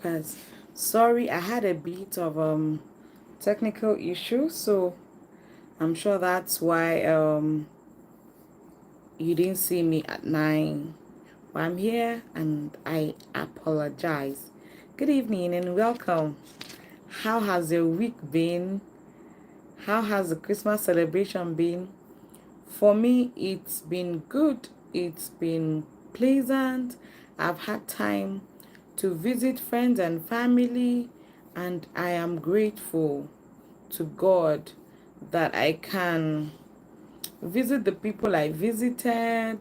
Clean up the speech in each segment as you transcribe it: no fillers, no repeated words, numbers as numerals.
Guys, sorry, I had a bit of technical issue, so I'm sure that's why you didn't see me at 9. But I'm here and I apologize. Good evening and welcome. How has your week been? How has the Christmas celebration been? For me, it's been good. It's been pleasant. I've had time to visit friends and family, and I am grateful to God that I can visit the people I visited.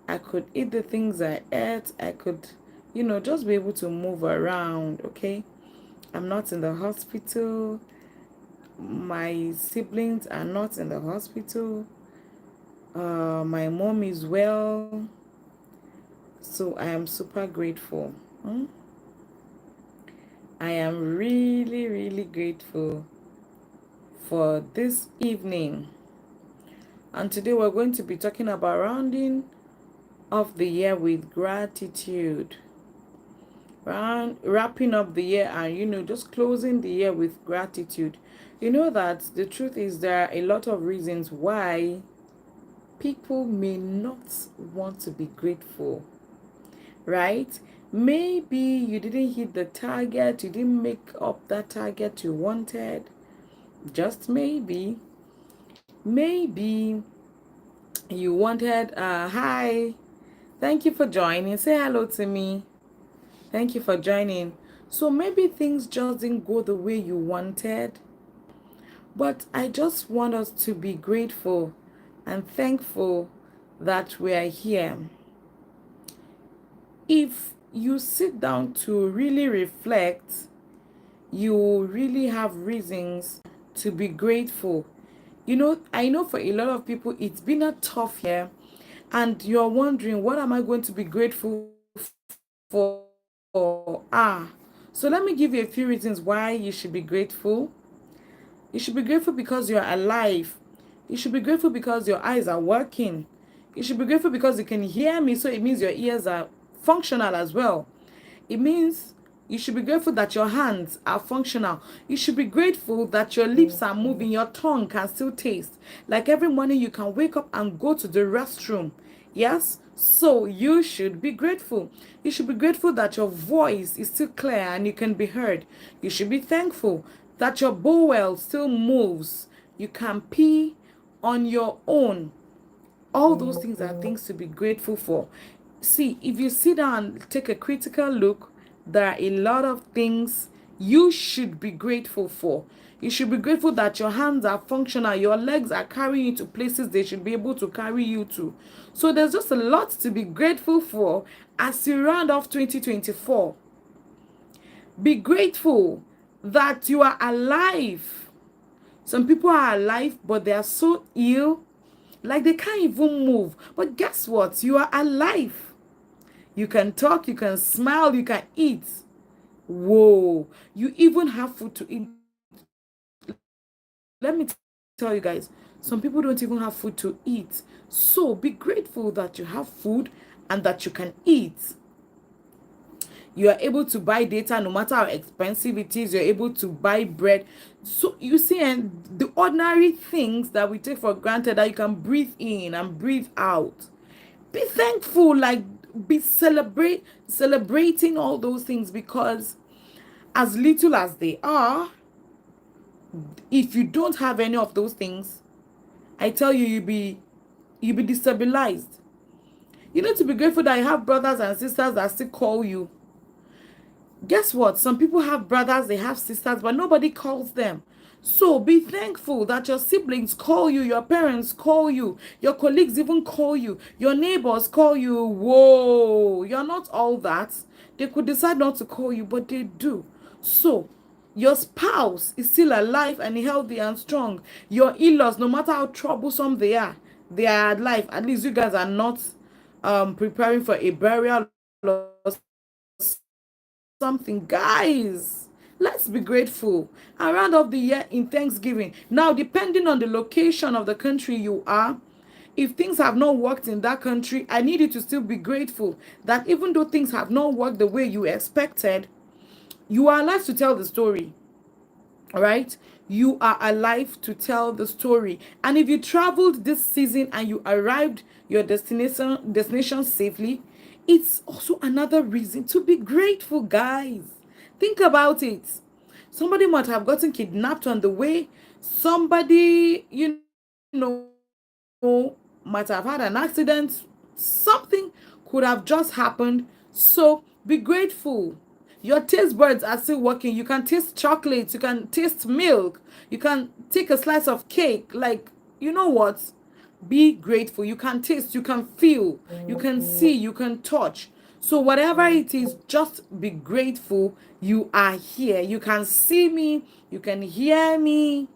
I could eat the things I ate. I could, just be able to move around, okay? I'm not in the hospital. My siblings are not in the hospital. My mom is well. So I am super grateful. I am really, really grateful for this evening. And today we're going to be talking about rounding off the year with gratitude. Wrapping up the year and, just closing the year with gratitude. You know that the truth is there are a lot of reasons why people may not want to be grateful, right? Maybe you didn't hit the target, you didn't make up that target you wanted. Just maybe. Maybe you wanted, hi, thank you for joining. Say hello to me. Thank you for joining. So maybe things just didn't go the way you wanted, but I just want us to be grateful and thankful that we are here. If you sit down to really reflect, you really have reasons to be grateful. I know for a lot of people it's been a tough year, and you're wondering, what am I going to be grateful for? So let me give you a few reasons why you should be grateful. You should be grateful because you're alive. You should be grateful because your eyes are working. You should be grateful because you can hear me, so it means your ears are functional as well. It means you should be grateful that your hands are functional. You should be grateful that your lips are moving, your tongue can still taste. Like every morning you can wake up and go to the restroom. Yes? So you should be grateful. You should be grateful that your voice is still clear and you can be heard. You should be thankful that your bowel still moves. You can pee on your own. All those things are things to be grateful for. See, if you sit down and take a critical look, there are a lot of things you should be grateful for. You should be grateful that your hands are functional, your legs are carrying you to places they should be able to carry you to. So there's just a lot to be grateful for as you round off 2024. Be grateful that you are alive. Some people are alive, but they are so ill, like they can't even move. But guess what? You are alive. You can talk, you can smile, you can eat. Whoa. You even have food to eat. Let me tell you guys, some people don't even have food to eat. So be grateful that you have food and that you can eat. You are able to buy data no matter how expensive it is. You're able to buy bread. So you see, and the ordinary things that we take for granted, that you can breathe in and breathe out. Be thankful, like be celebrating all those things, because as little as they are, if you don't have any of those things, I tell you, you'll be destabilized. You need to be grateful that you have brothers and sisters that still call you. Guess what? Some people have brothers, they have sisters, but nobody calls them. So be thankful that your siblings call you, your parents call you, your colleagues even call you, your neighbors call you. Whoa, you're not all that. They could decide not to call you, but they do. So your spouse is still alive and healthy and strong. Your in-laws, no matter how troublesome they are alive. At least you guys are not preparing for a burial or something. Guys, let's be grateful and round off the year in thanksgiving. Now, depending on the location of the country you are, if things have not worked in that country, I need you to still be grateful that even though things have not worked the way you expected, You are alive to tell the story. All right, you are alive to tell the story. And if you traveled this season and you arrived your destination safely, it's also another reason to be grateful, guys. Think about it. Somebody might have gotten kidnapped on the way. Somebody, might have had an accident. Something could have just happened. So be grateful. Your taste buds are still working. You can taste chocolates, you can taste milk, you can take a slice of cake. Like, you know what? Be grateful. You can taste, you can feel, you can see, you can touch. So, whatever it is, just be grateful. You are here. You can see me, you can hear me.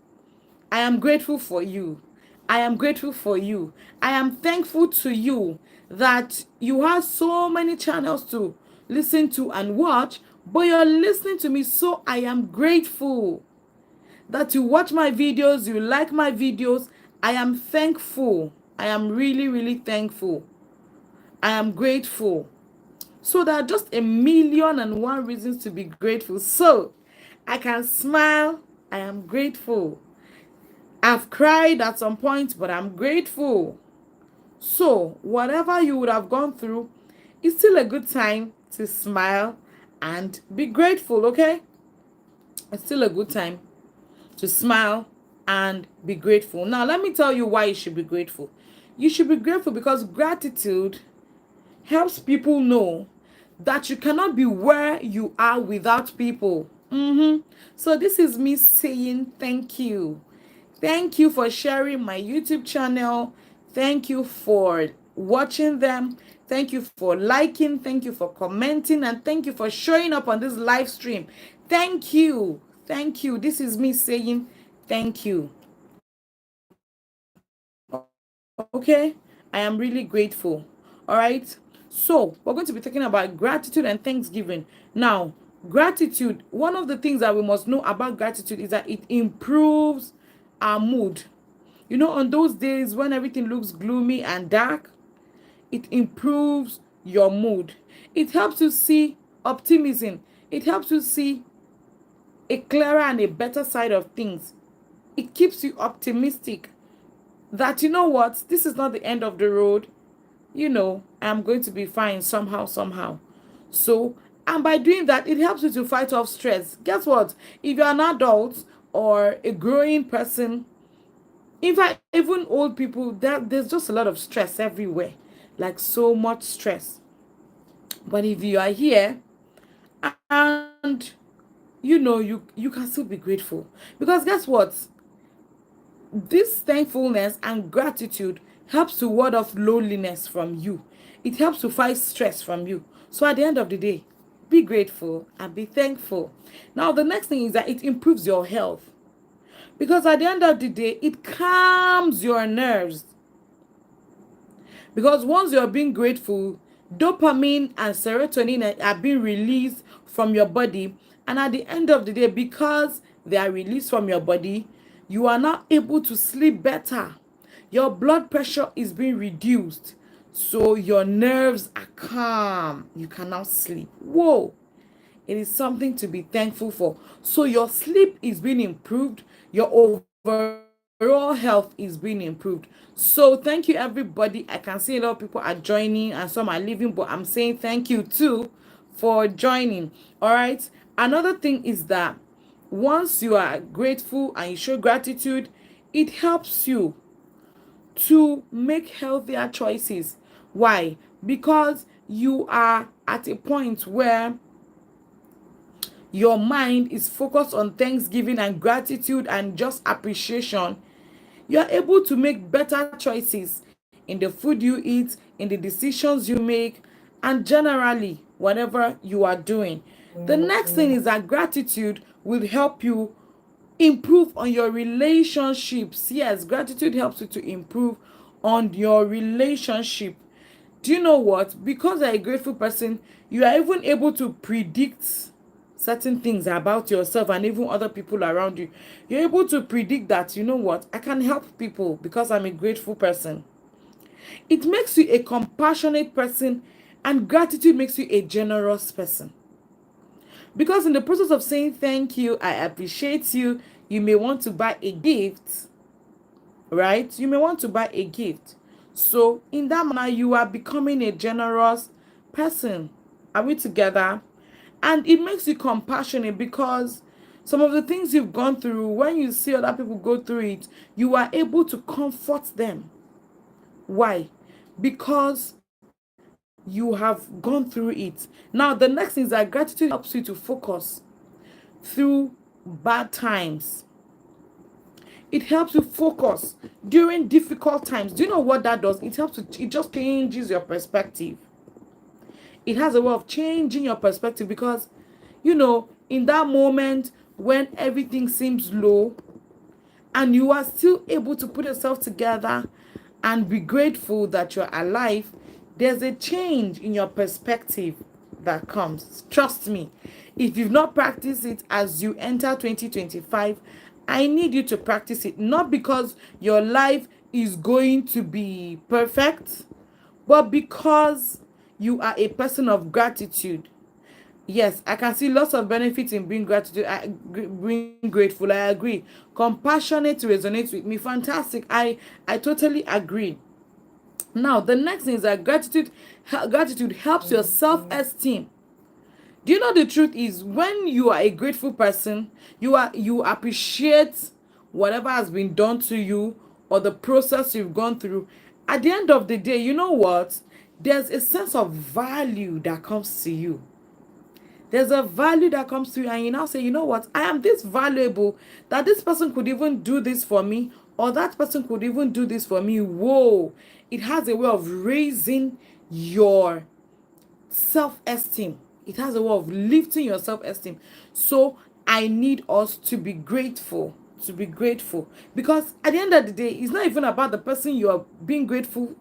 I am grateful for you. I am grateful for you. I am thankful to you that you have so many channels to listen to and watch, but you're listening to me. So I am grateful that you watch my videos, you like my videos. I am thankful. I am really, really thankful. I am grateful. So there are just a million and one reasons to be grateful. So I can smile. I am grateful. I've cried at some point, but I'm grateful. So, whatever you would have gone through, it's still a good time to smile and be grateful, okay? It's still a good time to smile and be grateful. Now, let me tell you why you should be grateful. You should be grateful because gratitude helps people know that you cannot be where you are without people. So, this is me saying thank you. Thank you for sharing my YouTube channel. Thank you for watching them. Thank you for liking. Thank you for commenting. And thank you for showing up on this live stream. Thank you. Thank you. This is me saying thank you. Okay? I am really grateful. All right? So, we're going to be talking about gratitude and thanksgiving. Now, gratitude, one of the things that we must know about gratitude is that it improves our mood. You know, on those days when everything looks gloomy and dark, it improves your mood. It helps you see optimism. It helps you see a clearer and a better side of things. It keeps you optimistic that, you know what, this is not the end of the road. I'm going to be fine somehow, somehow. So, and by doing that, it helps you to fight off stress. Guess what? If you're an adult or a growing person, in fact, even old people, there's just a lot of stress everywhere, like so much stress. But if you are here and you can still be grateful, because guess what? This thankfulness and gratitude helps to ward off loneliness from you. It helps to fight stress from you. So at the end of the day, be grateful and be thankful. Now, the next thing is that it improves your health. Because at the end of the day, it calms your nerves. Because once you're being grateful, dopamine and serotonin are being released from your body. And at the end of the day, because they are released from your body, you are now able to sleep better. Your blood pressure is being reduced. So your nerves are calm. You can now sleep. Whoa. It is something to be thankful for. So your sleep is being improved. Your overall health is being improved. So thank you, everybody. I can see a lot of people are joining and some are leaving, but I'm saying thank you too for joining. All right. Another thing is that once you are grateful and you show gratitude, it helps you to make healthier choices. Why? Because you are at a point where your mind is focused on thanksgiving and gratitude and just appreciation. You are able to make better choices in the food you eat, in the decisions you make, and generally, whatever you are doing. The next thing is that gratitude will help you improve on your relationships. Yes, gratitude helps you to improve on your relationship. Do you know what? Because you're a grateful person, you are even able to predict certain things about yourself and even other people around you. You're able to predict that, you know what, I can help people because I'm a grateful person. It makes you a compassionate person, and gratitude makes you a generous person. Because in the process of saying thank you, I appreciate you, you may want to buy a gift, right? You may want to buy a gift. So, in that manner, you are becoming a generous person. Are we together? And it makes you compassionate because some of the things you've gone through, when you see other people go through it, you are able to comfort them. Why? Because you have gone through it. Now, the next thing is that gratitude helps you to focus through bad times. It helps you focus during difficult times. Do you know what that does? It helps you, it just changes your perspective. It has a way of changing your perspective because, in that moment when everything seems low and you are still able to put yourself together and be grateful that you're alive, there's a change in your perspective that comes. Trust me. If you've not practiced it as you enter 2025, I need you to practice it. Not because your life is going to be perfect, but because you are a person of gratitude. Yes, I can see lots of benefits in being being grateful. I agree. Compassionate resonates with me. Fantastic. I totally agree. Now, the next thing is that gratitude helps your self-esteem. Do you know the truth is when you are a grateful person, you appreciate whatever has been done to you or the process you've gone through. At the end of the day, you know what? There's a sense of value that comes to you. There's a value that comes to you, and you now say, you know what? I am this valuable that this person could even do this for me, or that person could even do this for me. Whoa! It has a way of raising your self-esteem. It has a way of lifting your self-esteem. So I need us to be grateful. To be grateful. Because at the end of the day, it's not even about the person you are being grateful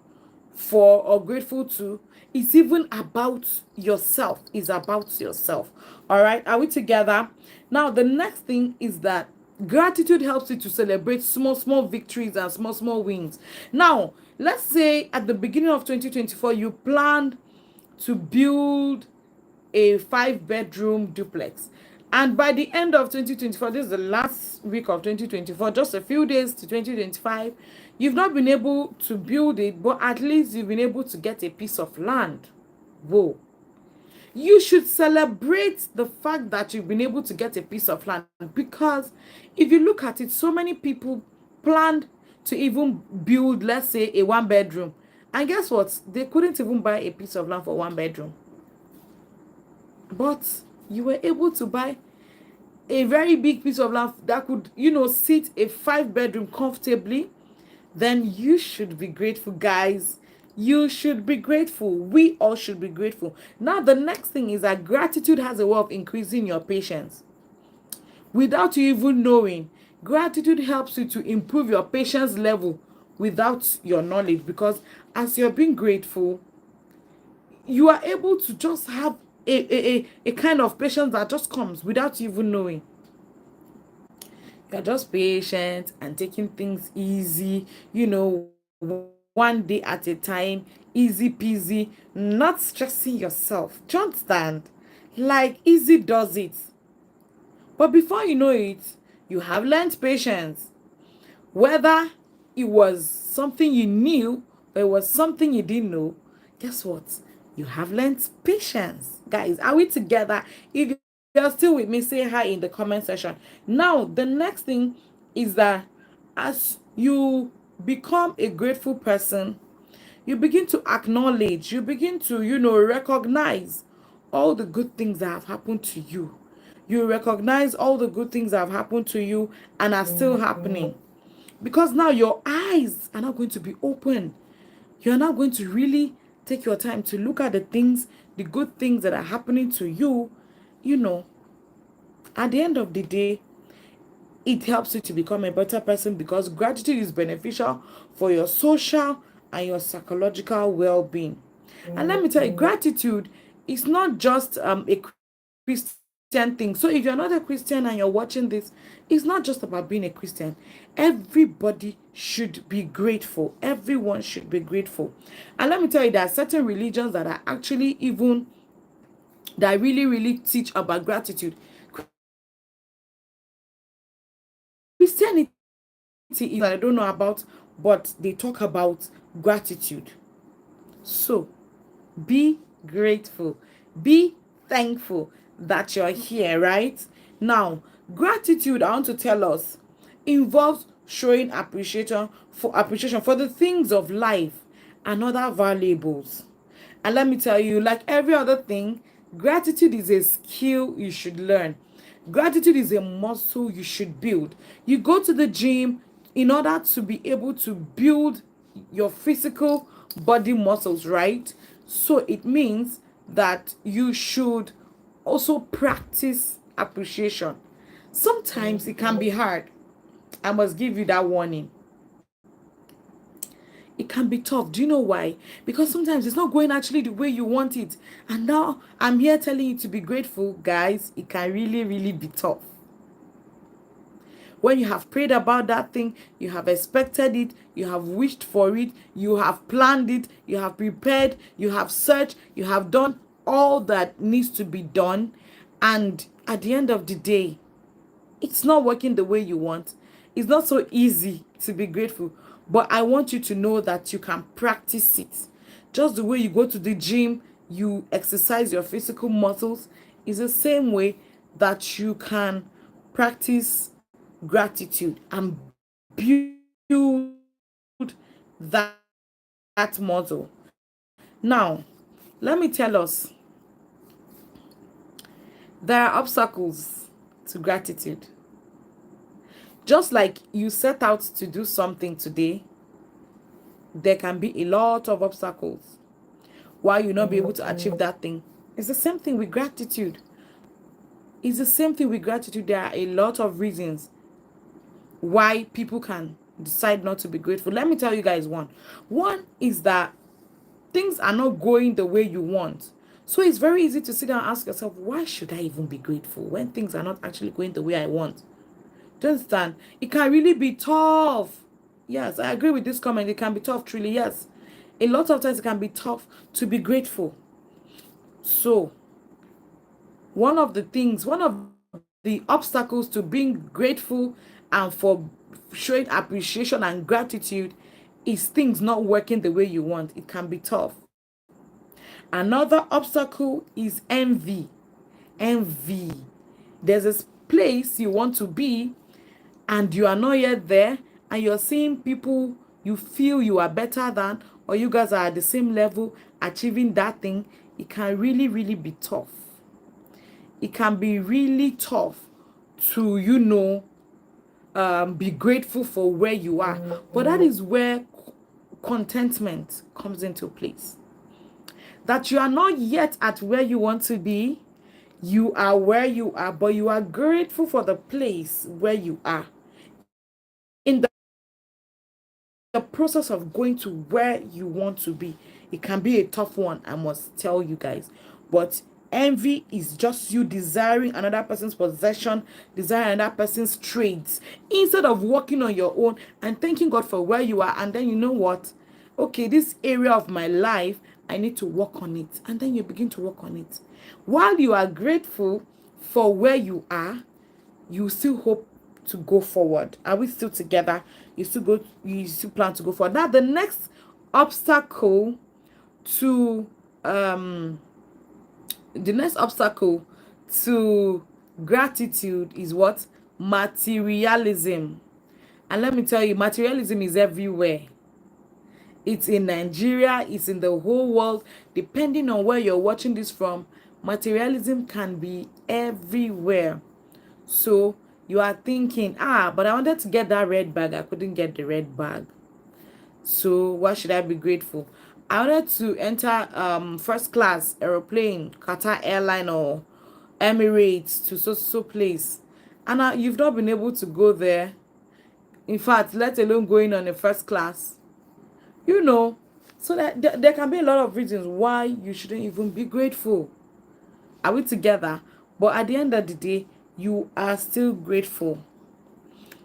for or grateful to. It's even about yourself. It's about yourself. All right. Are we together? Now, the next thing is that gratitude helps you to celebrate small victories and small wins. Now, let's say at the beginning of 2024, you planned to build a 5-bedroom duplex. And by the end of 2024, this is the last week of 2024, just a few days to 2025, you've not been able to build it, but at least you've been able to get a piece of land. Whoa. You should celebrate the fact that you've been able to get a piece of land, because if you look at it, so many people planned to even build, let's say, a 1-bedroom. And guess what? They couldn't even buy a piece of land for 1 bedroom. But you were able to buy a very big piece of land that could, sit a 5-bedroom comfortably. Then you should be grateful, guys. You should be grateful. We all should be grateful. Now, the next thing is that gratitude has a way of increasing your patience. Without you even knowing, gratitude helps you to improve your patience level without your knowledge, because as you're being grateful, you are able to just have a kind of patience that just comes without you even knowing. You're just patient and taking things easy, 1 day at a time, easy peasy, not stressing yourself. Do you understand? Like easy does it. But before you know it, you have learned patience. Whether it was something you knew or it was something you didn't know, guess what? You have learned patience. Guys, are we together? If you're still with me, say hi in the comment section. Now, the next thing is that as you become a grateful person, you begin to acknowledge, you begin to, recognize all the good things that have happened to you. You recognize all the good things that have happened to you and are still happening. Because now your eyes are not going to be open. You're not going to really take your time to look at the things, the good things that are happening to you. At the end of the day, it helps you to become a better person, because gratitude is beneficial for your social and your psychological well-being. And let me tell you, gratitude is not just a Christian thing. So if you're not a Christian and you're watching this, it's not just about being a Christian. Everybody should be grateful. Everyone should be grateful. And let me tell you, there are certain religions that are actually even that really teach about gratitude. Christianity is that I don't know about, but they talk about gratitude. So be grateful, be thankful that you're here, right? Now, gratitude, I want to tell us, involves showing appreciation for the things of life and other valuables. And let me tell you, like every other thing, gratitude is a skill you should learn. Gratitude is a muscle you should build. You go to the gym in order to be able to build your physical body muscles, right? So it means that you should also practice appreciation. Sometimes it can be hard. I must give you that warning. It can be tough. Do you know why? Because sometimes it's not going actually the way you want it. And now I'm here telling you to be grateful, guys. It can really be tough. When you have prayed about that thing, you have expected it, you have wished for it, you have planned it, you have prepared, you have searched, you have done all that needs to be done. And at the end of the day, it's not working the way you want. It's not so easy to be grateful. But I want you to know that you can practice it. Just the way you go to the gym, you exercise your physical muscles, is the same way that you can practice gratitude and build that muscle. Now, let me tell us, there are obstacles to gratitude. Just like you set out to do something today, there can be a lot of obstacles why you not be able to achieve that thing. It's the same thing with gratitude. It's the same thing with gratitude. There are a lot of reasons why people can decide not to be grateful. Let me tell you guys one. One is that things are not going the way you want. So it's very easy to sit down and ask yourself, why should I even be grateful when things are not actually going the way I want? Do you understand? It can really be tough. Yes, I agree with this comment. It can be tough, truly, yes. A lot of times it can be tough to be grateful. So, one of the obstacles to being grateful and for showing appreciation and gratitude is things not working the way you want. It can be tough. Another obstacle is envy. Envy. There's a place you want to be and you are not yet there, and you're seeing people you feel you are better than, or you guys are at the same level achieving that thing. It can really be tough. It can be really tough to be grateful for where you are. But that is where contentment comes into place. That you are not yet at where you want to be. You are where you are, but you are grateful for the place where you are. In the process of going to where you want to be, it can be a tough one, I must tell you guys. But envy is just you desiring another person's possession, desiring another person's traits, instead of working on your own and thanking God for where you are. And then, you know what? Okay, this area of my life, I need to work on it. And then you begin to work on it. While you are grateful for where you are, you still hope to go forward. Are we still together? You still plan to go forward. Now the next obstacle to the next obstacle to gratitude is what? Materialism. And let me tell you, materialism is everywhere. It's in Nigeria, it's in the whole world. Depending on where you're watching this from, materialism can be everywhere. So you are thinking, but I wanted to get that red bag. I couldn't get the red bag. So why should I be grateful? I wanted to enter first class aeroplane, Qatar Airline or Emirates to so place. And you've not been able to go there. In fact, let alone going on a first class. You know, so that there can be a lot of reasons why you shouldn't even be grateful. Are we together? But at the end of the day, you are still grateful.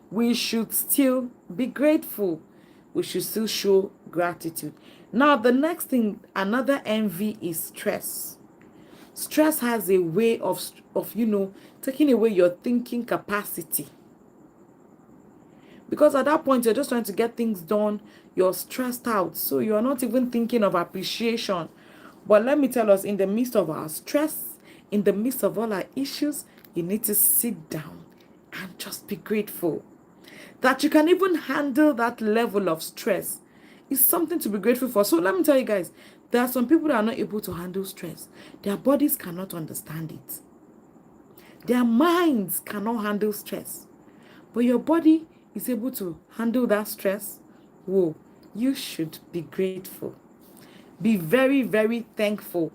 We should still be grateful. We should still show gratitude. Now, the next thing, another envy is stress. Stress has a way of taking away your thinking capacity. Because at that point, you're just trying to get things done. You're stressed out. So you're not even thinking of appreciation. But let me tell us, in the midst of our stress, in the midst of all our issues, you need to sit down and just be grateful. That you can even handle that level of stress is something to be grateful for. So let me tell you guys, there are some people that are not able to handle stress. Their bodies cannot understand it. Their minds cannot handle stress. But your body is able to handle that stress. Whoa, you should be grateful. Be very, very thankful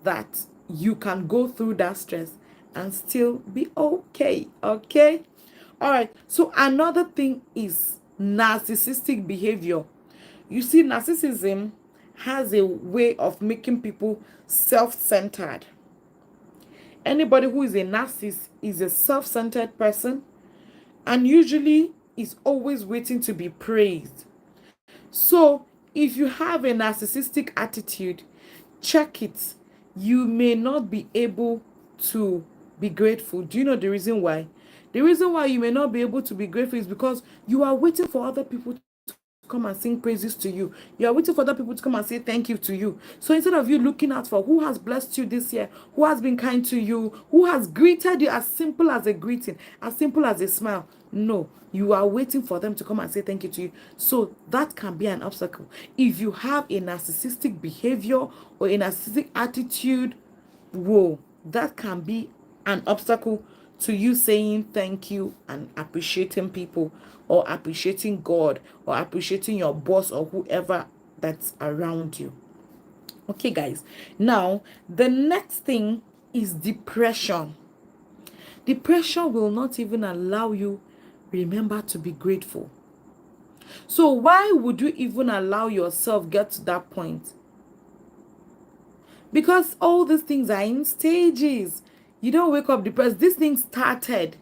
that you can go through that stress and still be okay. Okay? All right. So another thing is narcissistic behavior. You see, narcissism has a way of making people self-centered. Anybody who is a narcissist is a self-centered person and usually is always waiting to be praised. So, if you have a narcissistic attitude, check it. You may not be able to be grateful. Do you know the reason why? The reason why you may not be able to be grateful is because you are waiting for other people to come and sing praises to you. You are waiting for other people to come and say thank you to you. So instead of you looking out for who has blessed you this year, who has been kind to you, who has greeted you as simple as a greeting, as simple as a smile, no, you are waiting for them to come and say thank you to you. So that can be an obstacle. If you have a narcissistic behavior or a narcissistic attitude, whoa, that can be an obstacle to you saying thank you and appreciating people or appreciating God or appreciating your boss or whoever that's around you. Okay, guys. Now, the next thing is depression. Depression will not even allow you remember to be grateful. So why would you even allow yourself get to that point? Because all these things are in stages. You don't wake up depressed. This thing started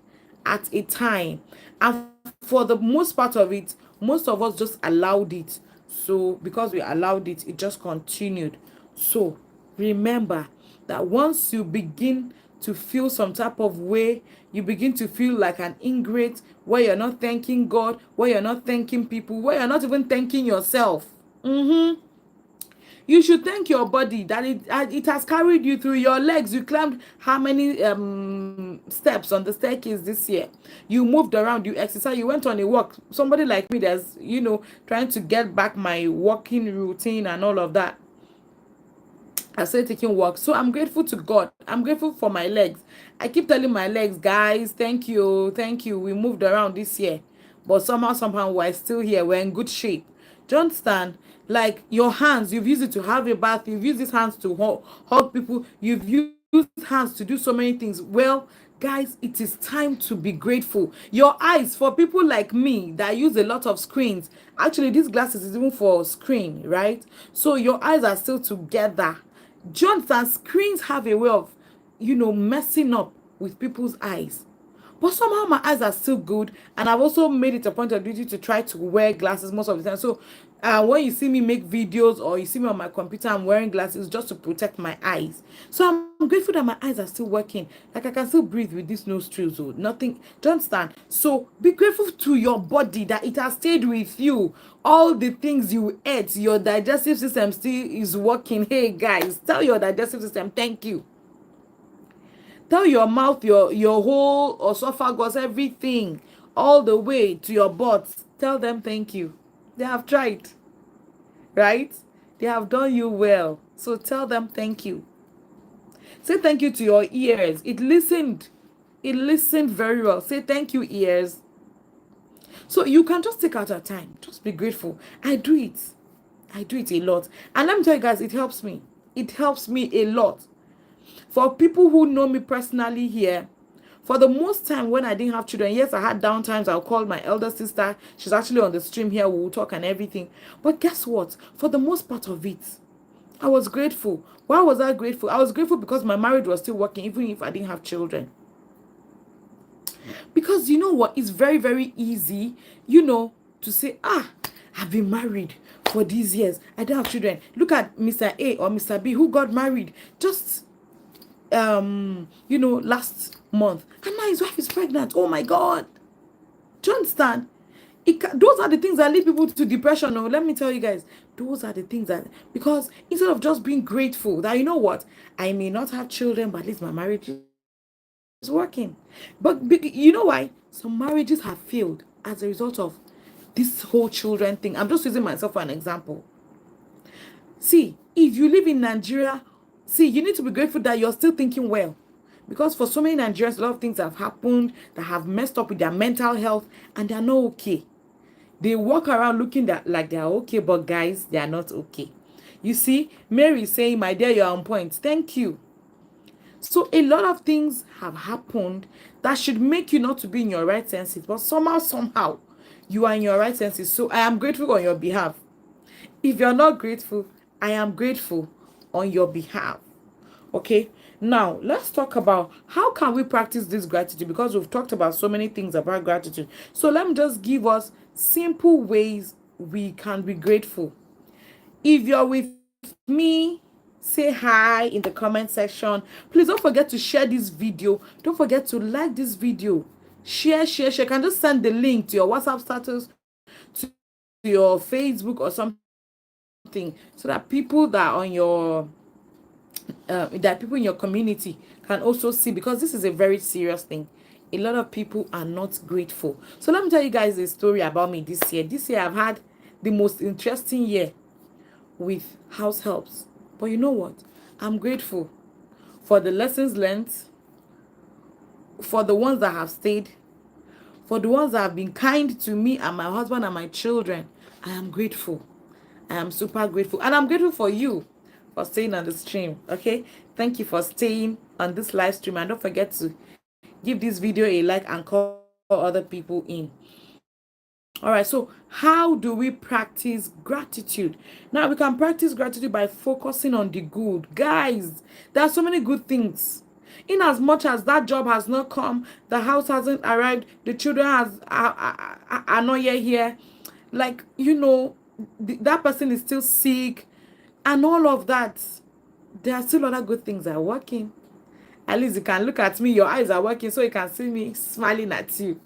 at a time. And for the most part of it, most of us just allowed it. So because we allowed it, it just continued. So remember that once you begin to feel some type of way, you begin to feel like an ingrate, where you're not thanking God, where you're not thanking people, where you're not even thanking yourself. You should thank your body that it has carried you through. Your legs, you climbed how many steps on the staircase this year? You moved around, you exercised, you went on a walk. Somebody like me that's trying to get back my walking routine and all of that. I started taking walks. So I'm grateful to God. I'm grateful for my legs. I keep telling my legs, guys, thank you, thank you. We moved around this year. But somehow, we're still here. We're in good shape. Do you understand? Like your hands, you've used it to have a bath. You've used these hands to hug people. You've used hands to do so many things. Well, guys, it is time to be grateful. Your eyes, for people like me that use a lot of screens, actually these glasses is even for screen, right? So your eyes are still together. Do you understand? Screens have a way of messing up with people's eyes. But somehow my eyes are still good, and I've also made it a point of duty to try to wear glasses most of the time. So when you see me make videos or you see me on my computer, I'm wearing glasses just to protect my eyes. So I'm grateful that my eyes are still working. Like I can still breathe with this nostrils. So nothing. Do you understand? So be grateful to your body that it has stayed with you. All the things you ate, your digestive system still is working. Hey guys, tell your digestive system thank you. Tell your mouth, your whole esophagus, everything, all the way to your butt. Tell them thank you. They have tried, right? They have done you well. So tell them thank you. Say thank you to your ears. It listened. It listened very well. Say thank you, ears. So you can just take out your time. Just be grateful. I do it. I do it a lot. And let me tell you guys, it helps me. It helps me a lot. For people who know me personally here, for the most time when I didn't have children, yes, I had down times. I'll call my elder sister. She's actually on the stream here. We'll talk and everything. But guess what? For the most part of it, I was grateful. Why was I grateful? I was grateful because my marriage was still working, even if I didn't have children. Because you know what? It's very, very easy, to say, I've been married for these years. I don't have children. Look at Mr. A or Mr. B who got married just last month, and now his wife is pregnant. Oh my God. Do you understand? Those are the things that lead people to depression. Oh, let me tell you guys, those are the things that, because instead of just being grateful that, you know what, I may not have children, but at least my marriage is working. But you know why? Some marriages have failed as a result of this whole children thing. I'm just using myself for an example. See, if you live in Nigeria, see, you need to be grateful that you're still thinking well. Because for so many Nigerians, a lot of things have happened that have messed up with their mental health, and they're not okay. They walk around looking like they're okay, but guys, they are not okay. You see, Mary is saying, my dear, you're on point. Thank you. So a lot of things have happened that should make you not to be in your right senses, but somehow, you are in your right senses. So I am grateful on your behalf. If you're not grateful, I am grateful on your behalf. Okay, now let's talk about how can we practice this gratitude, because we've talked about so many things about gratitude. So let me just give us simple ways we can be grateful. If you're with me, say hi in the comment section. Please don't forget to share this video. Don't forget to like this video. Share. You can just send the link to your WhatsApp status, to your Facebook or something, so that people that are on your that people in your community can also see, because this is a very serious thing. A lot of people are not grateful. So let me tell you guys a story about me this year. This year I've had the most interesting year with house helps. But you know what? I'm grateful for the lessons learned, for the ones that have stayed, for the ones that have been kind to me and my husband and my children. I am grateful. I am super grateful. And I'm grateful for you for staying on the stream. Okay. Thank you for staying on this live stream. And don't forget to give this video a like and call other people in. All right, so how do we practice gratitude? Now, we can practice gratitude by focusing on the good. Guys, there are so many good things. In as much as that job has not come, the house hasn't arrived, the children are not yet here, like, that person is still sick, and all of that, there are still other good things that are working. At least you can look at me, your eyes are working, so you can see me smiling at you.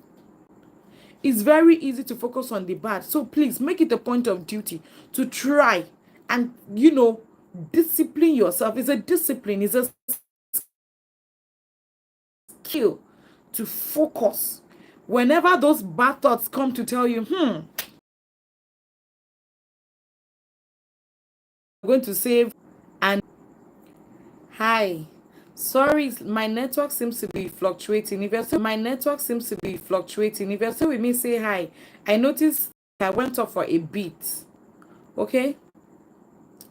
It's very easy to focus on the bad. So please make it a point of duty to try and, discipline yourself. It's a discipline, it's a skill to focus. Whenever those bad thoughts come to tell you, I'm going to save, and hi. Sorry, my network seems to be fluctuating. If you're still with me, say hi. I noticed I went off for a bit. Okay?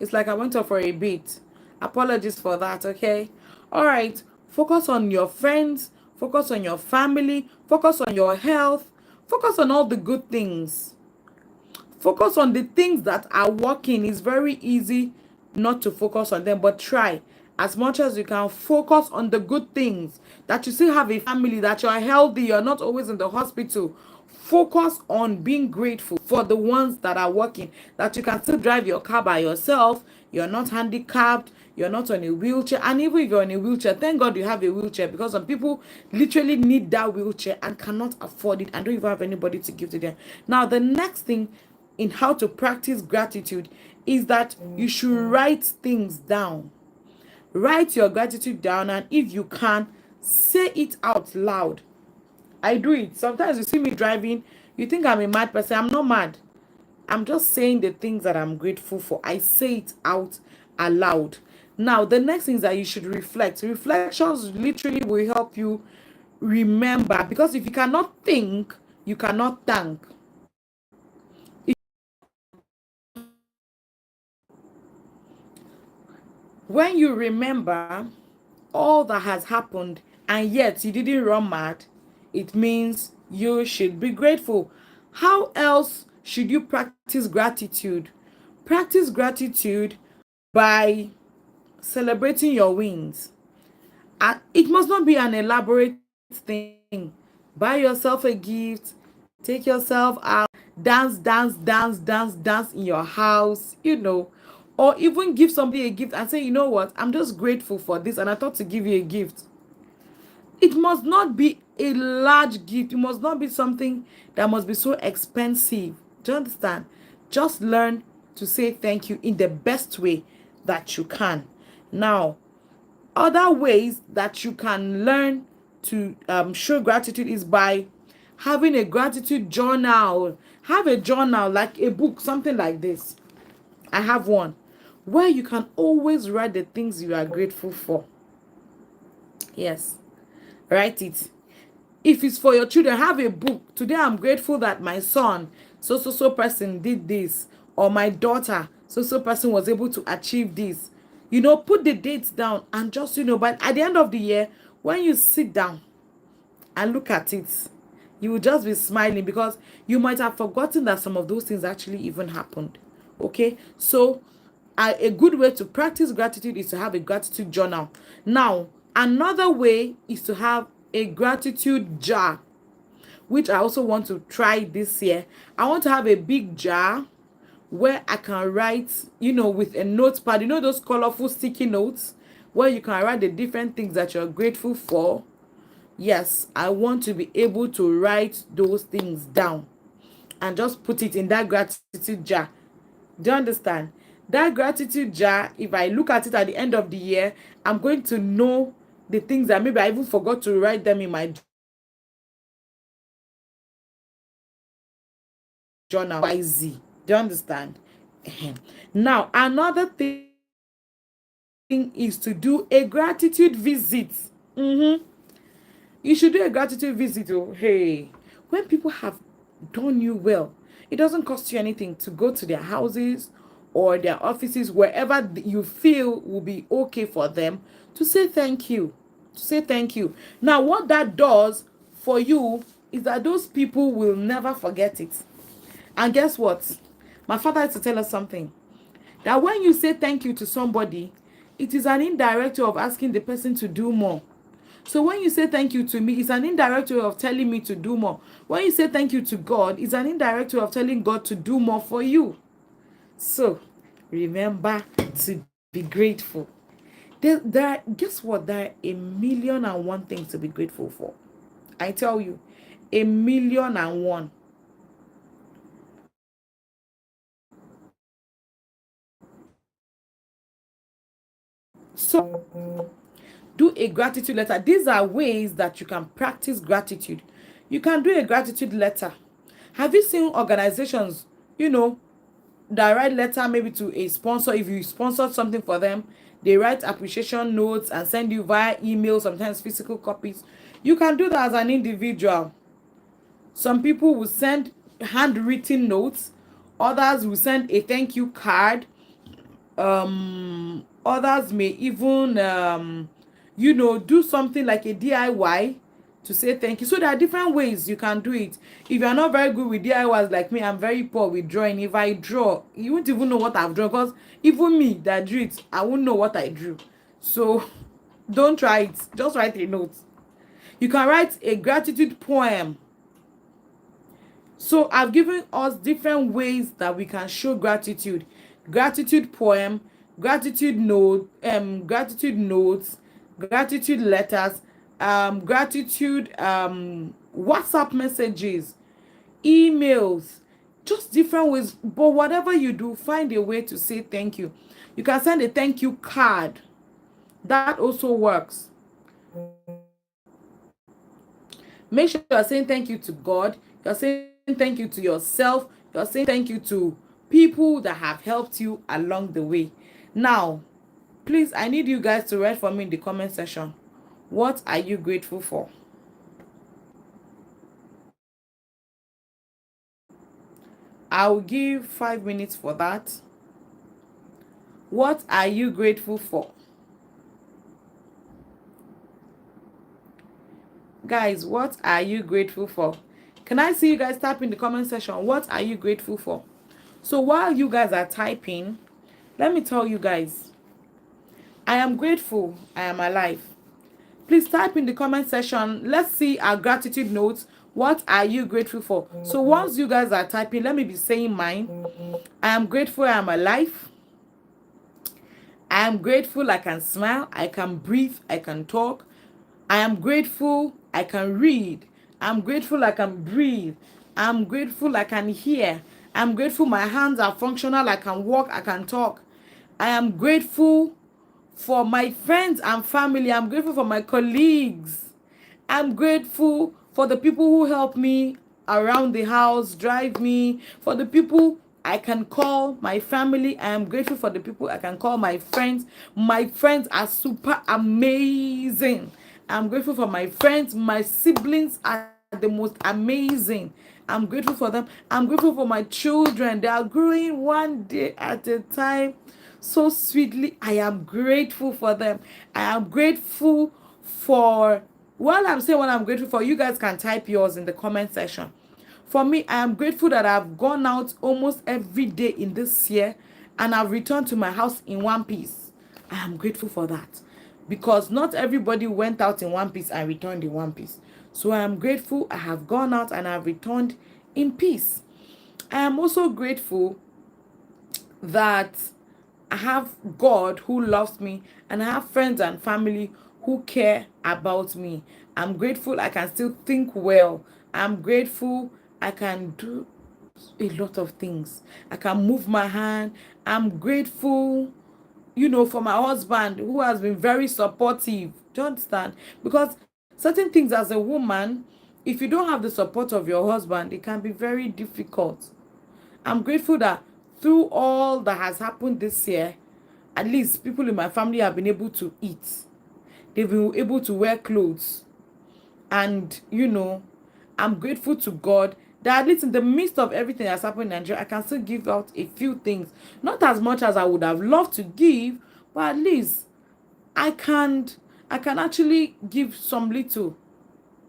It's like I went off for a bit. Apologies for that, okay? All right. Focus on your friends, focus on your family, focus on your health, focus on all the good things. Focus on the things that are working. It's very easy not to focus on them, but try as much as you can. Focus on the good things, that you still have a family, that you are healthy, you're not always in the hospital. Focus on being grateful for the ones that are working, that you can still drive your car by yourself, you're not handicapped, you're not on a wheelchair. And even if you're on a wheelchair, thank God you have a wheelchair, because some people literally need that wheelchair and cannot afford it and don't even have anybody to give to them. Now, the next thing in how to practice gratitude is that you should write things down. Write your gratitude down, and if you can, say it out loud. I do it. Sometimes you see me driving, you think I'm a mad person. I'm not mad. I'm just saying the things that I'm grateful for. I say it out aloud. Now, the next thing is that you should reflect. Reflections literally will help you remember, because if you cannot think, you cannot thank. When you remember all that has happened and yet you didn't run mad, it means you should be grateful. How else should you practice gratitude? Practice gratitude by celebrating your wins. It must not be an elaborate thing. Buy yourself a gift, take yourself out, dance in your house, or even give somebody a gift and say, you know what, I'm just grateful for this and I thought to give you a gift. It must not be a large gift. It must not be something that must be so expensive. Do you understand? Just learn to say thank you in the best way that you can. Now, other ways that you can learn to show gratitude is by having a gratitude journal. Have a journal, like a book, something like this. I have one where you can always write the things you are grateful for. Yes, write it. If it's for your children, have a book. Today I'm grateful that my son so person did this, or my daughter so person was able to achieve this. You know, put the dates down and just, you know, but at the end of the year, when you sit down and look at it, you will just be smiling because you might have forgotten that some of those things actually even happened. Okay, so a good way to practice gratitude is to have a gratitude journal. Now, another way is to have a gratitude jar, which I also want to try this year. I want to have a big jar where I can write, you know, with a notepad, you know, those colorful sticky notes where you can write the different things that you're grateful for. Yes, I want to be able to write those things down and just put it in that gratitude jar. Do you understand? That gratitude jar, if I look at it at the end of the year, I'm going to know the things that maybe I even forgot to write them in my journal. YZ. Do you understand? Now, another thing is to do a gratitude visit. You should do a gratitude visit. Oh, hey, when people have done you well, it doesn't cost you anything to go to their houses or their offices, wherever you feel will be okay for them, to say thank you. To say thank you. Now, what that does for you is that those people will never forget it. And guess what? My father used to tell us something, that when you say thank you to somebody, it is an indirect way of asking the person to do more. So when you say thank you to me, it's an indirect way of telling me to do more. When you say thank you to God, it's an indirect way of telling God to do more for you. So remember to be grateful. Guess what? There are 1,000,001 things to be grateful for. I tell you, 1,000,001. So do a gratitude letter. These are ways that you can practice gratitude. You can do a gratitude letter. Have you seen organizations, you know, that write letter maybe to a sponsor? If you sponsored something for them, they write appreciation notes and send you via email, sometimes physical copies. You can do that as an individual. Some people will send handwritten notes, others will send a thank you card, others may even you know, do something like a DIY to say thank you. So there are different ways you can do it. If you're not very good with DIYs like me, I'm very poor with drawing. If I draw, you won't even know what I've drawn, because even me that drew it, I won't know what I drew. So don't try it, just write a note. You can write a gratitude poem. So I've given us different ways that we can show gratitude. Gratitude poem, gratitude notes, gratitude letters, gratitude WhatsApp messages, emails, just different ways. But whatever you do, find a way to say thank you. You can send a thank you card. That also works. Make sure you're saying thank you to God. You're saying thank you to yourself. You're saying thank you to people that have helped you along the way. Now, please, I need you guys to write for me in the comment section. What are you grateful for? I'll give 5 minutes for that. What are you grateful for? Guys, what are you grateful for? Can I see you guys type in the comment section? What are you grateful for? So while you guys are typing, let me tell you guys, I am grateful I am alive. Please type in the comment section. Let's see our gratitude notes. What are you grateful for? So once you guys are typing, let me be saying mine. I am grateful I am alive. I am grateful I can smile, I can breathe, I can talk. I am grateful I can read. I'm grateful I can breathe. I'm grateful I can hear. I'm grateful my hands are functional, I can walk, I can talk. I am grateful for my friends and family. I'm grateful for my colleagues. I'm grateful for the people who help me around the house, drive me, for the people I can call my family. I am grateful for the people I can call my friends. My friends are super amazing. I'm grateful for my friends. My siblings are the most amazing. I'm grateful for them. I'm grateful for my children. They are growing one day at a time so sweetly. I am grateful for them. I am grateful for, while I'm saying what I'm grateful for, you guys can type yours in the comment section. For me, I am grateful that I've gone out almost every day in this year and I've returned to my house in one piece. I am grateful for that because not everybody went out in one piece and returned in one piece. So I am grateful I have gone out and I've returned in peace. I am also grateful that I have God who loves me and I have friends and family who care about me. I'm grateful I can still think well. I'm grateful I can do a lot of things. I can move my hand. I'm grateful, for my husband who has been very supportive. Do you understand? Because certain things as a woman, if you don't have the support of your husband, it can be very difficult. I'm grateful that through all that has happened this year, at least people in my family have been able to eat. They've been able to wear clothes. And, I'm grateful to God that at least in the midst of everything that's happened in Nigeria, I can still give out a few things. Not as much as I would have loved to give, but at least I can I can actually give some little,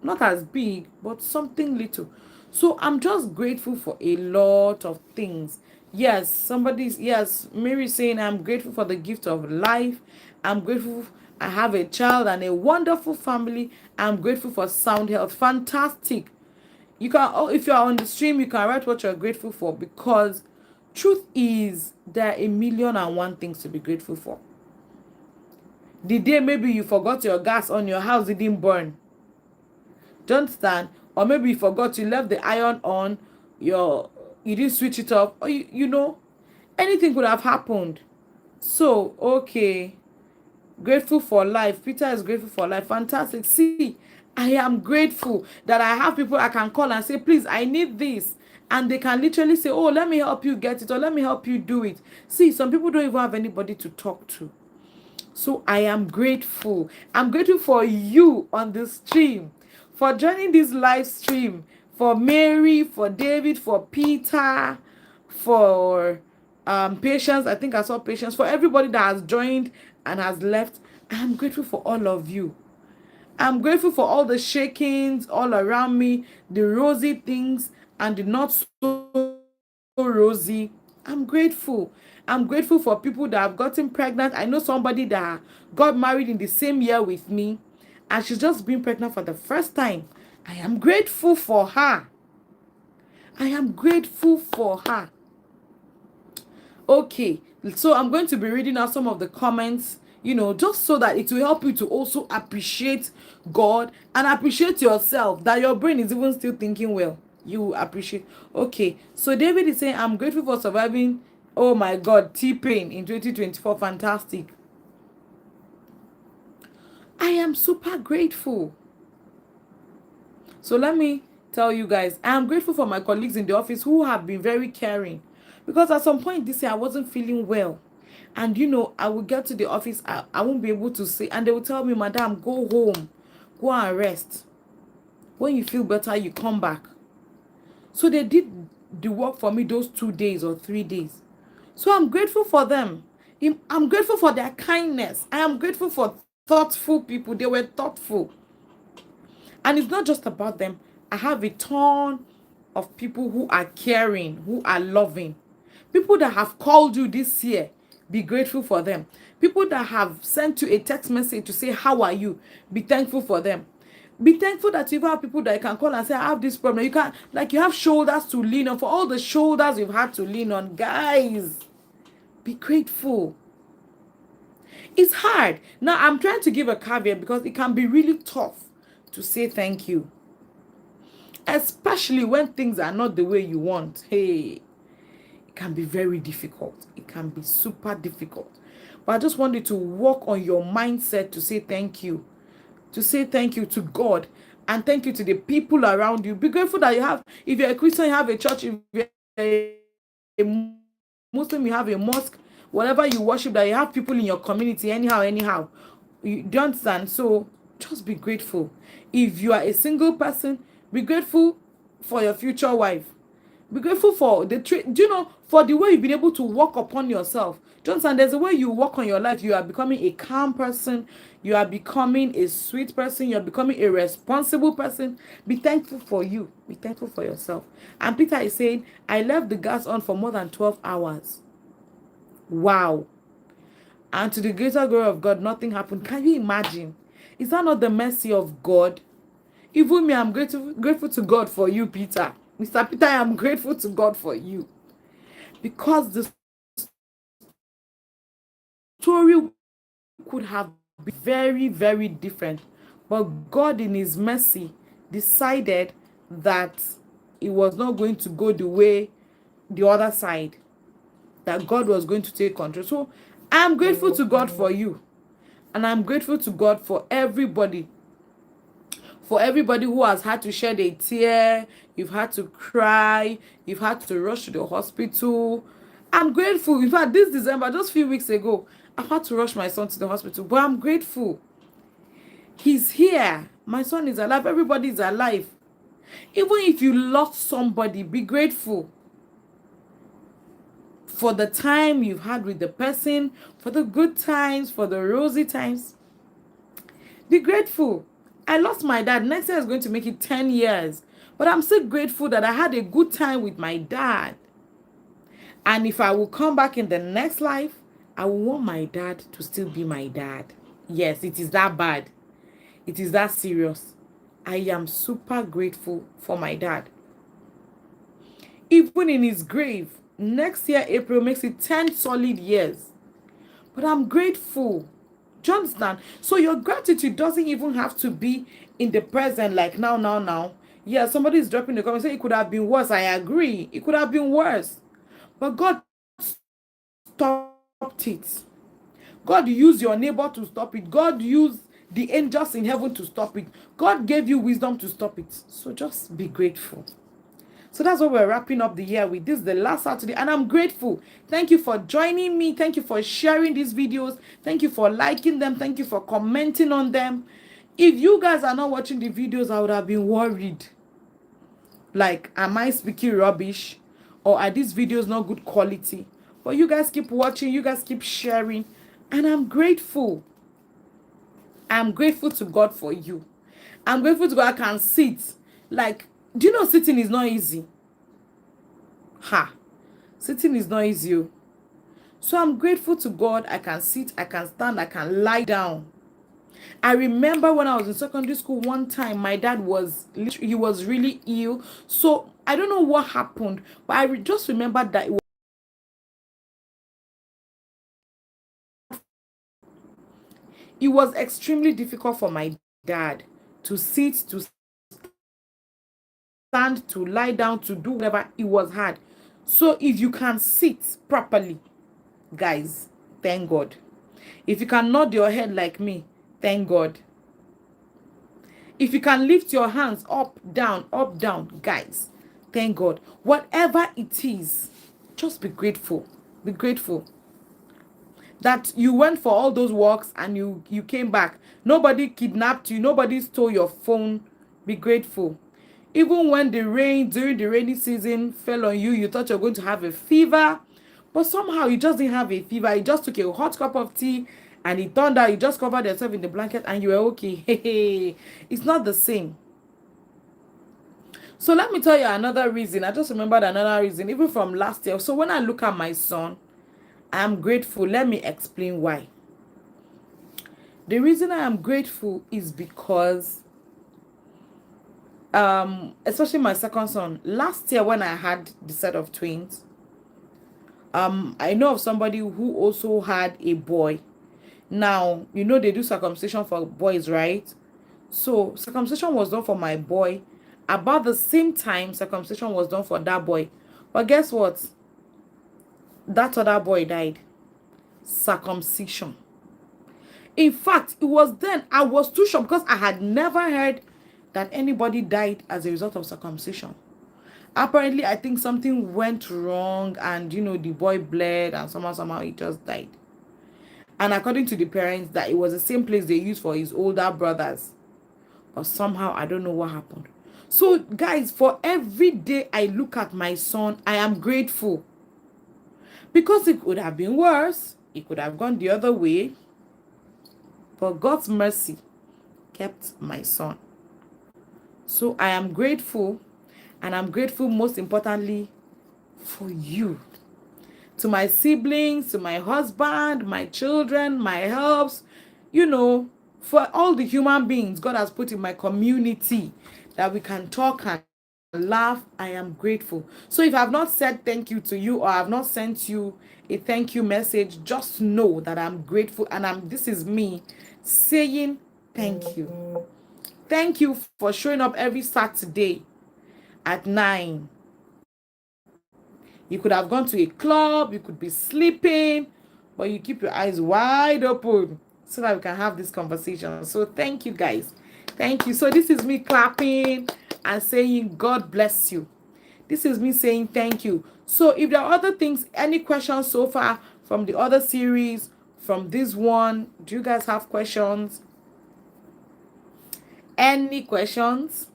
not as big, but something little. So I'm just grateful for a lot of things. Yes, Mary saying I'm grateful for the gift of life. I'm grateful I have a child and a wonderful family. I'm grateful for sound health. Fantastic. You can, if you are on the stream, you can write what you're grateful for, because truth is there are a million and one things to be grateful for. The day maybe you forgot your gas on, your house didn't burn. Do you understand? Or maybe you forgot, you left the iron on, you didn't switch it off, or anything could have happened. So okay, grateful for life. Peter is grateful for life. Fantastic. See, I am grateful that I have people I can call and say, please, I need this, and they can literally say, oh, let me help you get it, or let me help you do it. See, some people don't even have anybody to talk to. So I am grateful. I'm grateful for you on the stream, for joining this live stream, for Mary, for David, for Peter, for Patience. I think I saw Patience. For everybody that has joined and has left, I'm grateful for all of you. I'm grateful for all the shakings all around me, the rosy things and the not so rosy. I'm grateful. I'm grateful for people that have gotten pregnant. I know somebody that got married in the same year with me and she's just been pregnant for the first time. I am grateful for her. I am grateful for her. Okay, so I'm going to be reading out some of the comments, just so that it will help you to also appreciate God and appreciate yourself, that your brain is even still thinking well. You appreciate. Okay, so David is saying, I'm grateful for surviving, oh my God, T-Pain in 2024. Fantastic. I am super grateful. So let me tell you guys, I am grateful for my colleagues in the office who have been very caring. Because at some point this year, I wasn't feeling well. And I would get to the office, I won't be able to say, and they will tell me, Madam, go home, go and rest. When you feel better, you come back. So they did the work for me those 2 days or 3 days. So I'm grateful for them. I'm grateful for their kindness. I am grateful for thoughtful people. They were thoughtful. And it's not just about them. I have a ton of people who are caring, who are loving. People that have called you this year, be grateful for them. People that have sent you a text message to say, how are you? Be thankful for them. Be thankful that you have people that you can call and say, I have this problem. You can, like, you have shoulders to lean on. For all the shoulders you've had to lean on, guys, be grateful. It's hard. Now, I'm trying to give a caveat because it can be really tough to say thank you, especially when things are not the way you want. Hey, it can be very difficult. It can be super difficult. But I just want you to work on your mindset to say thank you, to say thank you to God and thank you to the people around you. Be grateful that you have, if you're a Christian, you have a church. If you're a Muslim, you have a mosque. Whatever you worship, that you have people in your community, anyhow. You don't understand? So just be grateful. If you are a single person, be grateful for your future wife. Be grateful for the do you know, for the way you've been able to work upon yourself. Do you understand? There's a way you work on your life. You are becoming a calm person. You are becoming a sweet person. You are becoming a responsible person. Be thankful for you. Be thankful for yourself. And Peter is saying, I left the gas on for more than 12 hours. Wow. And to the greater glory of God, nothing happened. Can you imagine? Is that not the mercy of God? Even me, I'm grateful to God for you, Peter. Mr. Peter, I am grateful to God for you. Because the story could have been very, very different. But God, in His mercy, decided that it was not going to go the way, the other side, that God was going to take control. So I'm grateful to God for you. And I'm grateful to God for everybody. For everybody who has had to shed a tear, you've had to cry, you've had to rush to the hospital. I'm grateful. In fact, this December, just a few weeks ago, I had to rush my son to the hospital. But I'm grateful. He's here. My son is alive. Everybody is alive. Even if you lost somebody, be grateful for the time you've had with the person, for the good times, for the rosy times. Be grateful. I lost my dad. Next year is going to make it 10 years. But I'm still grateful that I had a good time with my dad. And if I will come back in the next life, I will want my dad to still be my dad. Yes, it is that bad. It is that serious. I am super grateful for my dad. Even in his grave, next year, April, makes it 10 solid years. But I'm grateful. Do you understand? So your gratitude doesn't even have to be in the present, like now. Yeah, somebody is dropping the comment saying it could have been worse. I agree. It could have been worse. But God stopped it. God used your neighbor to stop it. God used the angels in heaven to stop it. God gave you wisdom to stop it. So just be grateful. So that's what we're wrapping up the year with. This is the last Saturday, and I'm grateful. Thank you for joining me. Thank you for sharing these videos. Thank you for liking them. Thank you for commenting on them. If you guys are not watching the videos, I would have been worried. Like, am I speaking rubbish? Or are these videos not good quality? But you guys keep watching. You guys keep sharing. And I'm grateful. I'm grateful to God for you. I'm grateful to God I can sit. Like, do you know sitting is not easy? Ha! Sitting is not easy. So I'm grateful to God. I can sit, I can stand, I can lie down. I remember when I was in secondary school one time, my dad was he was really ill. So I don't know what happened, but I just remember that it was extremely difficult for my dad to sit, to stand, to lie down, to do whatever. It was hard. So if you can sit properly, guys, thank God. If you can nod your head like me, thank God. If you can lift your hands up, down, guys, thank God. Whatever it is, just be grateful. Be grateful that you went for all those walks and you came back. Nobody kidnapped you. Nobody stole your phone. Be grateful. Even when the rain during the rainy season fell on you, you thought you were going to have a fever, but somehow you just didn't have a fever. You just took a hot cup of tea and it turned out you just covered yourself in the blanket and you were okay. Hey, it's not the same. So let me tell you another reason. I just remembered another reason, even from last year. So when I look at my son, I'm grateful. Let me explain why. The reason I am grateful is because especially my second son, last year when I had the set of twins, I know of somebody who also had a boy. Now, you know they do circumcision for boys, right? So circumcision was done for my boy. About the same time, circumcision was done for that boy. But guess what? That other boy died. Circumcision. In fact, it was then I was too shocked because I had never heard that anybody died as a result of circumcision. Apparently, I think something went wrong and the boy bled and somehow he just died. And according to the parents, that it was the same place they used for his older brothers. But somehow I don't know what happened. So guys, for every day I look at my son, I am grateful. Because it could have been worse. It could have gone the other way. But God's mercy kept my son. So I am grateful. And I'm grateful most importantly for you. To my siblings, to my husband, my children, my helps, for all the human beings God has put in my community that we can talk and laugh. I am grateful. So if I have not said thank you to you, or I have not sent you a thank you message, just know that I'm grateful, and this is me saying thank you. Thank you for showing up every Saturday at 9. You could have gone to a club, you could be sleeping, but you keep your eyes wide open so that we can have this conversation. So thank you guys. Thank you. So this is me clapping and saying God bless you. This is me saying thank you. So if there are other things, any questions so far from the other series, from this one, do you guys have questions? Any questions?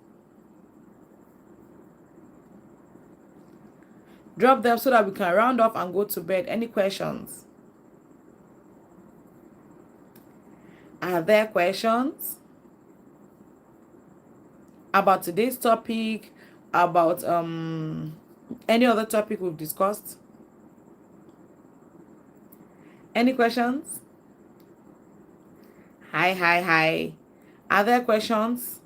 Drop them so that we can round off and go to bed. Any questions? Are there questions about today's topic, about any other topic we've discussed? Any questions? Hi. Are there questions?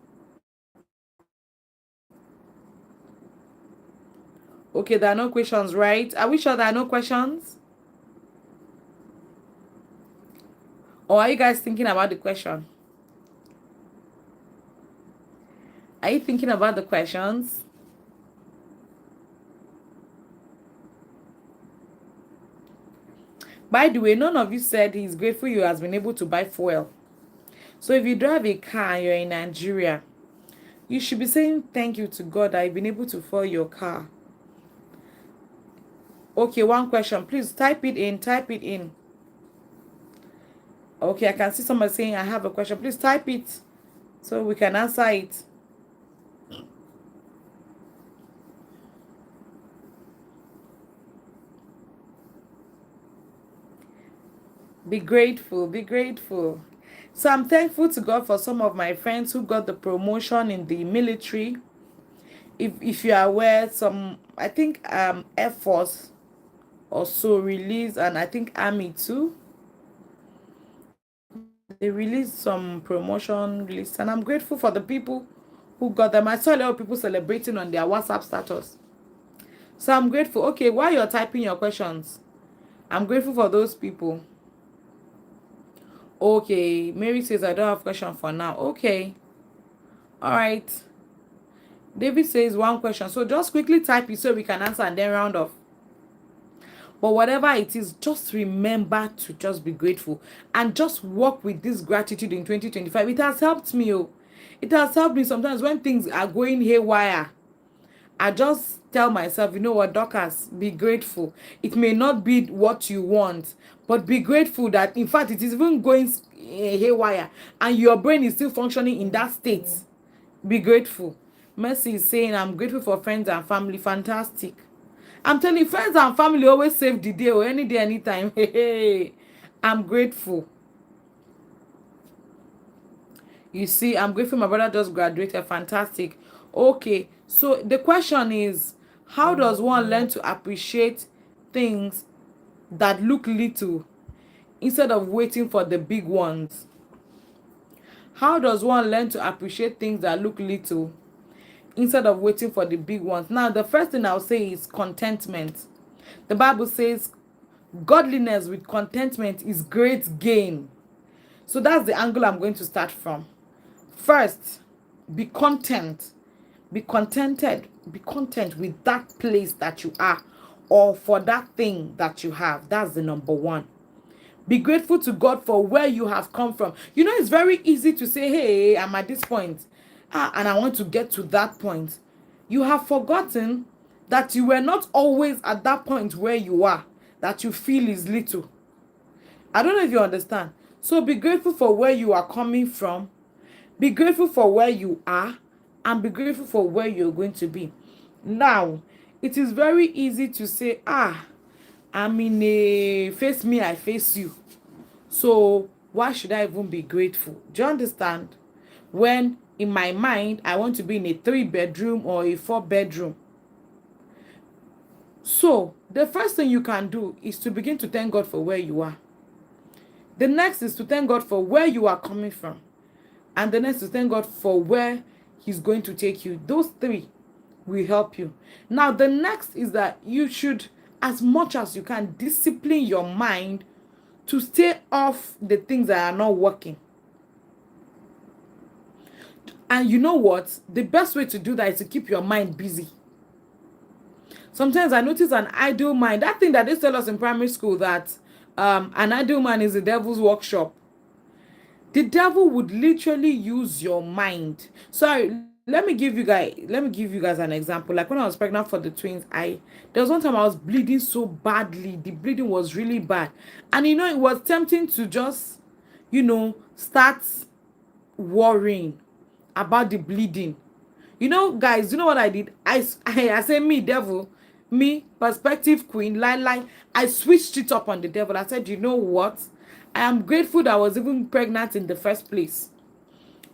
Okay, there are no questions, right? Are we sure there are no questions? Or are you guys thinking about the question? Are you thinking about the questions? By the way, none of you said he's grateful you has been able to buy fuel. So if you drive a car and you're in Nigeria, you should be saying thank you to God that you've been able to fuel your car. Okay, one question. Please type it in. Type it in. Okay, I can see somebody saying I have a question. Please type it so we can answer it. Be grateful. Be grateful. So I'm thankful to God for some of my friends who got the promotion in the military. If you are aware, I think Air Force also released, and I think Army too. They released some promotion list, and I'm grateful for the people who got them. I saw a lot of people celebrating on their WhatsApp status. So I'm grateful. Okay, while you're typing your questions, I'm grateful for those people. Okay, Mary says I don't have question for now. Okay. All right. David says one question. So just quickly type it so we can answer and then round off. But whatever it is, just remember to just be grateful and just work with this gratitude in 2025. It has helped me. Oh. It has helped me sometimes when things are going haywire. I just tell myself, you know what, Dorcas, be grateful. It may not be what you want, but be grateful that, in fact, it is even going haywire and your brain is still functioning in that state. Be grateful. Mercy is saying, I'm grateful for friends and family. Fantastic. I'm telling you, friends and family always save the day or any day, anytime. Hey, I'm grateful. You see, I'm grateful my brother just graduated. Fantastic. Okay, so the question is, how does one learn to appreciate things that look little instead of waiting for the big ones? How does one learn to appreciate things that look little instead of waiting for the big ones? Now, the first thing I'll say is contentment. The Bible says, godliness with contentment is great gain. So that's the angle I'm going to start from. First, be content. Be contented. Be content with that place that you are, or for that thing that you have. That's the number one. Be grateful to God for where you have come from. You know, it's very easy to say, hey, I'm at this point, and I want to get to that point. You have forgotten that you were not always at that point where you are, that you feel is little. I don't know if you understand. So be grateful for where you are coming from. Be grateful for where you are, and be grateful for where you're going to be. Now, it is very easy to say, I'm in a face me, I face you. So why should I even be grateful? Do you understand? When in my mind, I want to be in a 3-bedroom or a 4-bedroom. So the first thing you can do is to begin to thank God for where you are. The next is to thank God for where you are coming from. And the next is thank God for where He's going to take you. Those three will help you. Now, the next is that you should, as much as you can, discipline your mind to stay off the things that are not working. And you know what? The best way to do that is to keep your mind busy. Sometimes I notice an idle mind. That thing that they tell us in primary school, that an idle mind is the devil's workshop. The devil would literally use your mind. So let me give you guys an example. Like when I was pregnant for the twins, there was one time I was bleeding so badly. The bleeding was really bad. And you know, it was tempting to just, start worrying about the bleeding. You know, guys, you know what I did? I say, me, devil, me, perspective queen, lie. I switched it up on the devil. I said, you know what? I am grateful that I was even pregnant in the first place.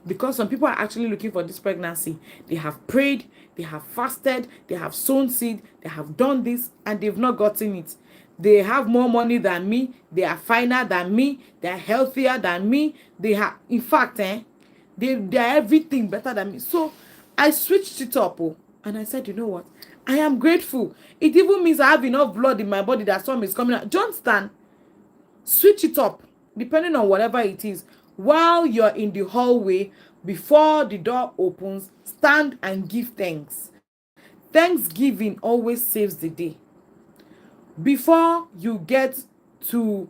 Because some people are actually looking for this pregnancy. They have prayed, they have fasted, they have sown seed, they have done this, and they've not gotten it. They have more money than me. They are finer than me. They are healthier than me. They have, in fact, they are everything better than me. So I switched it up, and I said, you know what? I am grateful. It even means I have enough blood in my body that some is coming out. Don't stand. Switch it up, depending on whatever it is. While you're in the hallway, before the door opens, stand and give thanks. Thanksgiving always saves the day. Before you get to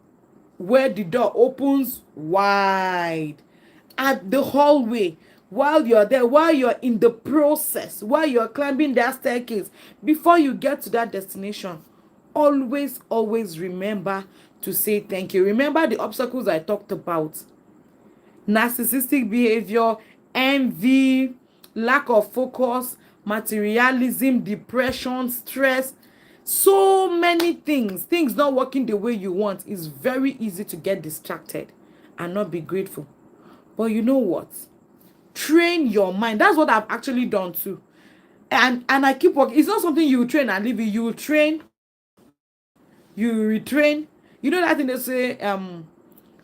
where the door opens wide, at the hallway, while you're there, while you're in the process, while you're climbing that staircase, before you get to that destination, always remember to say thank you. Remember the obstacles I talked about: narcissistic behavior, envy, lack of focus, materialism, depression, stress. So many things not working the way you want. It's very easy to get distracted and not be grateful. But you know what? Train your mind. That's what I've actually done too. And I keep working. It's not something you train and leave it. You train, you retrain. You know that thing they say,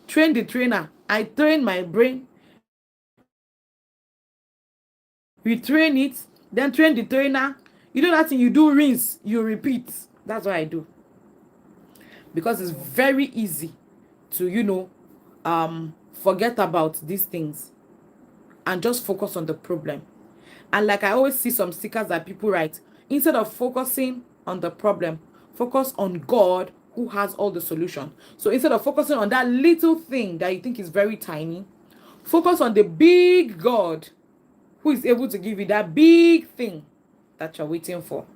train the trainer. I train my brain, retrain it, then train the trainer. You know that thing, you do rinse, you repeat. That's what I do. Because it's very easy to, forget about these things and just focus on the problem. And like I always see some stickers that people write, instead of focusing on the problem, focus on God who has all the solution. So instead of focusing on that little thing that you think is very tiny, focus on the big God who is able to give you that big thing that you're waiting for.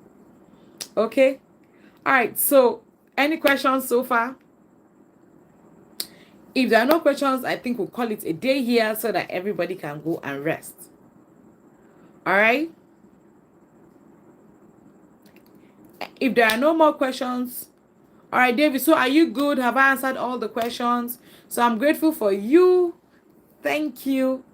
Okay? All right. So any questions so far? If there are no questions, I think we'll call it a day here so that everybody can go and rest. All right? If there are no more questions, all right, David, so are you good? Have I answered all the questions? So I'm grateful for you. Thank you.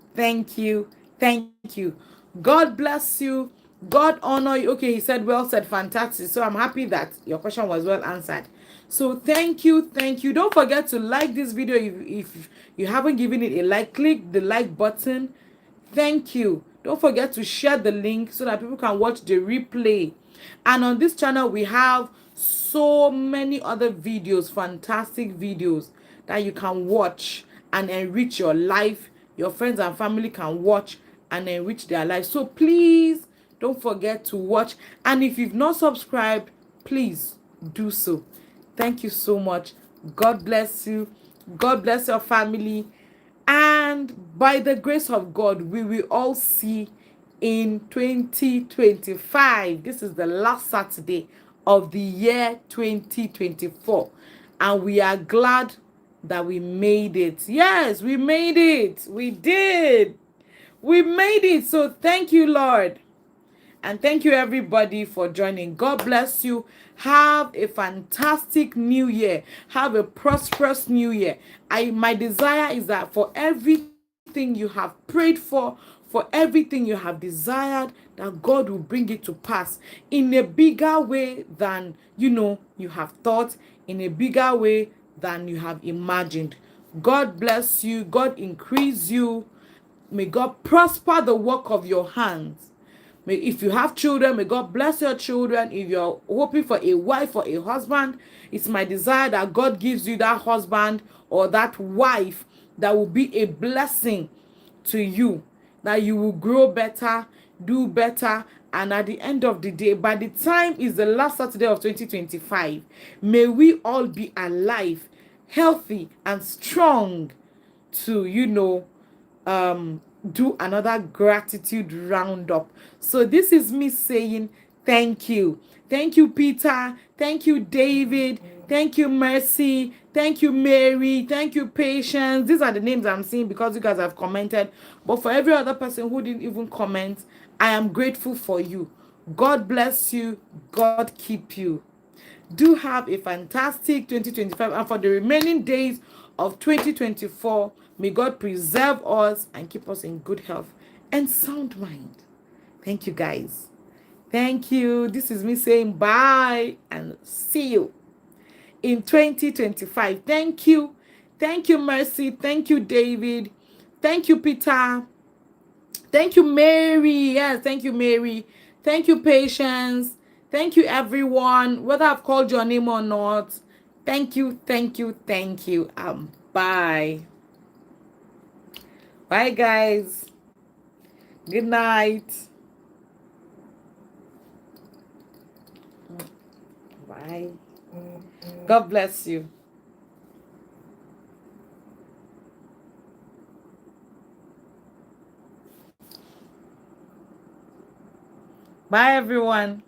God bless you. God honor you. Okay, he said, well said, fantastic. So I'm happy that your question was well answered. So thank you. Don't forget to like this video. If you haven't given it a like, click the like button. Thank you. Don't forget to share the link so that people can watch the replay. And on this channel, we have so many other videos, fantastic videos that you can watch and enrich your life. Your friends and family can watch and enrich their life. So please don't forget to watch. And if you've not subscribed, please do so. Thank you so much. God bless you. God bless your family. And by the grace of God, we will all see in 2025. This is the last Saturday of the year 2024. And we are glad that we made it. Yes, we made it. We did. We made it. So thank you, Lord. And thank you, everybody, for joining. God bless you. Have a fantastic new year. Have a prosperous new year. My desire is that for everything you have prayed for everything you have desired, that God will bring it to pass in a bigger way than you have thought, in a bigger way than you have imagined. God bless you. God increase you. May God prosper the work of your hands. If you have children, may God bless your children. If you're hoping for a wife or a husband, it's my desire that God gives you that husband or that wife that will be a blessing to you, that you will grow better, do better, and at the end of the day, by the time is the last Saturday of 2025, may we all be alive, healthy, and strong to do another gratitude roundup. So this is me saying thank you. Thank you, Peter. Thank you, David. Thank you, Mercy. Thank you, Mary. Thank you, Patience. These are the names I'm seeing because you guys have commented. But for every other person who didn't even comment, I am grateful for you. God bless you. God keep you. Do have a fantastic 2025, and for the remaining days of 2024, may God preserve us and keep us in good health and sound mind. Thank you, guys. Thank you. This is me saying bye and see you in 2025. Thank you. Thank you, Mercy. Thank you, David. Thank you, Peter. Thank you, Mary. Yes, thank you, Mary. Thank you, Patience. Thank you, everyone, whether I've called your name or not. Thank you, thank you, thank you. Bye. Bye, guys. Good night. Bye. God bless you. Bye, everyone.